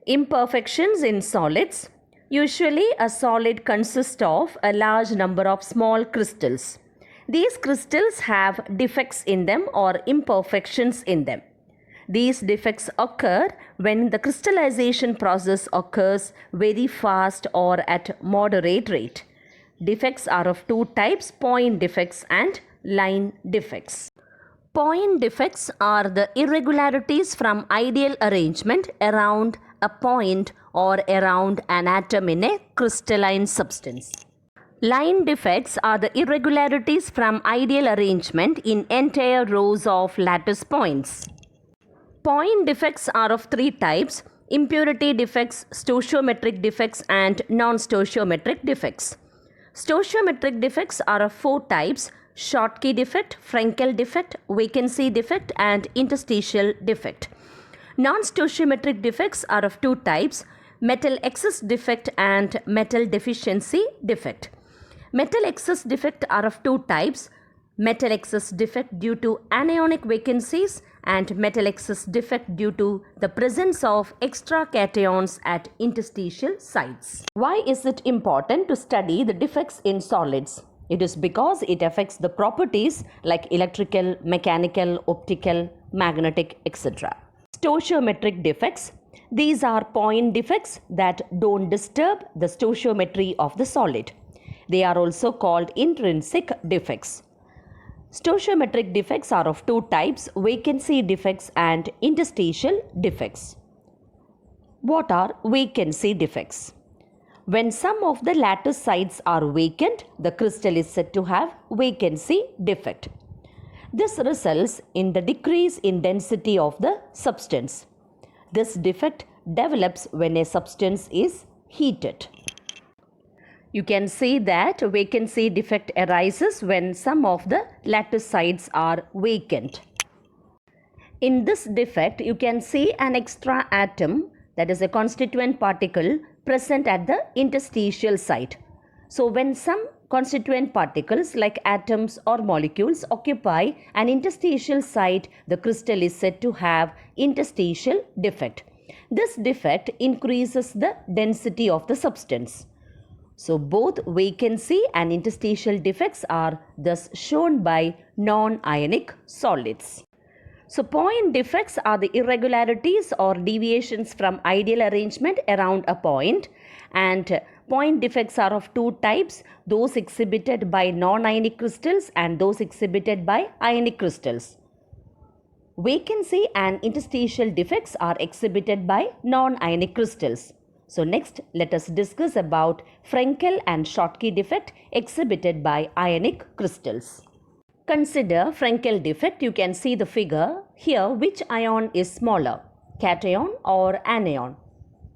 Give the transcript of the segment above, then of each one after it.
Imperfections in solids. Usually, a solid consists of a large number of small crystals. These crystals have defects in them or imperfections in them. These defects occur when the crystallization process occurs very fast or at moderate rate. Defects are of two types: point defects and line defects. Point defects are the irregularities from ideal arrangement around a point or around an atom in a crystalline substance. Line defects are the irregularities from ideal arrangement in entire rows of lattice points. Point defects are of three types: impurity defects, stoichiometric defects, and non-stoichiometric defects. Stoichiometric defects are of four types: Schottky defect, Frenkel defect, vacancy defect, and interstitial defect. Non-stoichiometric defects are of two types: metal excess defect and metal deficiency defect. Metal excess defect are of two types: metal excess defect due to anionic vacancies and metal excess defect due to the presence of extra cations at interstitial sites. Why is it important to study the defects in solids? It is because it affects the properties like electrical, mechanical, optical, magnetic, etc. Stoichiometric defects. These are point defects that don't disturb the stoichiometry of the solid. They are also called intrinsic defects. Stoichiometric defects are of two types: vacancy defects and interstitial defects. What are vacancy defects? When some of the lattice sites are vacant, the crystal is said to have vacancy defect. This results in the decrease in density of the substance. This defect develops when a substance is heated. You can see that vacancy defect arises when some of the lattice sites are vacant. In this defect, you can see an extra atom, that is a constituent particle, present at the interstitial site. So when some constituent particles like atoms or molecules occupy an interstitial site, the crystal is said to have interstitial defect. This defect increases the density of the substance. So both vacancy and interstitial defects are thus shown by non-ionic solids. So point defects are the irregularities or deviations from ideal arrangement around a point, and point defects are of two types: those exhibited by non-ionic crystals and those exhibited by ionic crystals. Vacancy and interstitial defects are exhibited by non-ionic crystals. So next, let us discuss about Frenkel and Schottky defect exhibited by ionic crystals. Consider Frenkel defect. You can see the figure here. Which ion is smaller, cation or anion?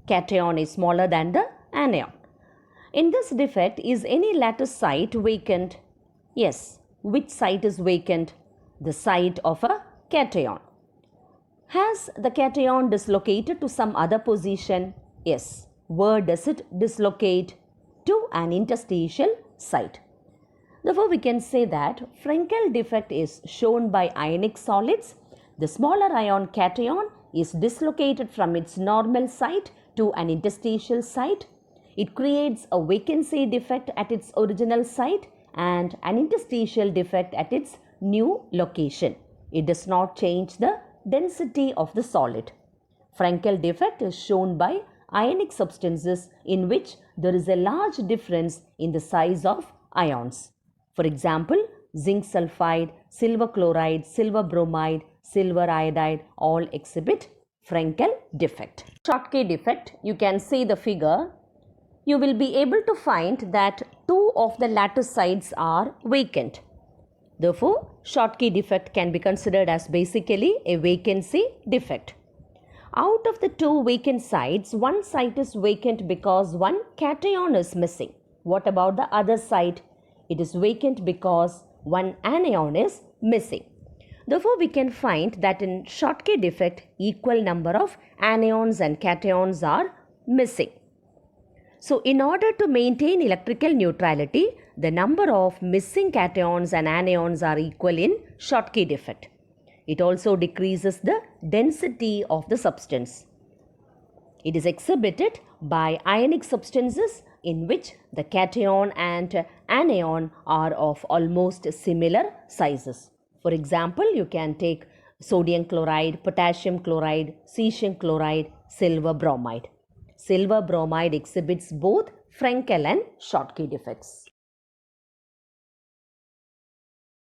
Cation is smaller than the anion. In this defect, is any lattice site vacant? Yes. Which site is vacant? The site of a cation. Has the cation dislocated to some other position? Yes. Where does it dislocate? To an interstitial site. Therefore, we can say that Frenkel defect is shown by ionic solids. The smaller ion cation is dislocated from its normal site to an interstitial site. It creates a vacancy defect at its original site and an interstitial defect at its new location. It does not change the density of the solid. Frenkel defect is shown by ionic substances in which there is a large difference in the size of ions. For example, zinc sulfide, silver chloride, silver bromide, silver iodide all exhibit Frenkel defect. Schottky defect, you can see the figure. You will be able to find that two of the lattice sites are vacant. Therefore, Schottky defect can be considered as basically a vacancy defect. Out of the two vacant sites, one site is vacant because one cation is missing. What about the other site? It is vacant because one anion is missing. Therefore, we can find that in Schottky defect, equal number of anions and cations are missing. So, in order to maintain electrical neutrality, the number of missing cations and anions are equal in Schottky defect. It also decreases the density of the substance. It is exhibited by ionic substances in which the cation and anion are of almost similar sizes. For example, you can take sodium chloride, potassium chloride, cesium chloride, silver bromide. Silver bromide exhibits both Frenkel and Schottky defects.